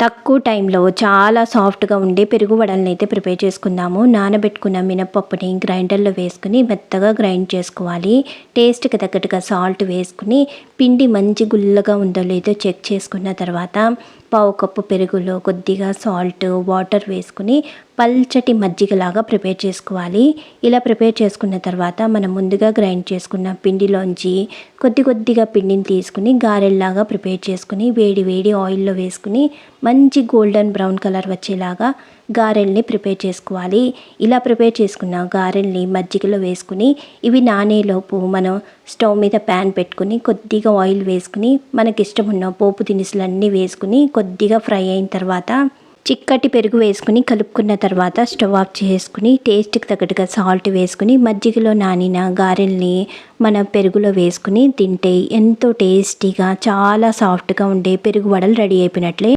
తక్కువ టైంలో చాలా సాఫ్ట్గా ఉండే పెరుగు వడలను అయితే ప్రిపేర్ చేసుకుందాము. నానబెట్టుకున్న మినపప్పుని గ్రైండర్లో వేసుకుని మెత్తగా గ్రైండ్ చేసుకోవాలి. టేస్ట్కి తగ్గట్టుగా సాల్ట్ వేసుకుని పిండి మంచి గుల్లగా ఉందో లేదో చెక్ చేసుకున్న తర్వాత పావు కప్పు పెరుగులో కొద్దిగా సాల్ట్ వాటర్ వేసుకుని పల్చటి మజ్జిగలాగా ప్రిపేర్ చేసుకోవాలి. ఇలా ప్రిపేర్ చేసుకున్న తర్వాత మనం ముందుగా గ్రైండ్ చేసుకున్న పిండిలోంచి కొద్దిగా పిండిని తీసుకుని గారెల్లాగా ప్రిపేర్ చేసుకుని వేడి ఆయిల్లో వేసుకుని మంచి గోల్డెన్ బ్రౌన్ కలర్ వచ్చేలాగా గారెల్ని ప్రిపేర్ చేసుకోవాలి. ఇలా ప్రిపేర్ చేసుకున్న గారెల్ని మజ్జిగలో వేసుకుని ఇవి నానేలోపు మనం స్టవ్ మీద ప్యాన్ పెట్టుకుని కొద్దిగా ఆయిల్ వేసుకుని మనకి ఇష్టం ఉన్న పోపు దినుసులన్నీ వేసుకుని కొద్దిగా ఫ్రై అయిన తర్వాత చిక్కటి పెరుగు వేసుకుని కలుపుకున్న తర్వాత స్టవ్ ఆఫ్ చేసుకుని టేస్ట్కి తగ్గట్టుగా సాల్ట్ వేసుకుని మజ్జిగలో నానిన గారెల్ని మన పెరుగులో వేసుకుని తింటే ఎంతో టేస్టీగా చాలా సాఫ్ట్గా ఉండే పెరుగు వడలు రెడీ అయిపోయినట్లే.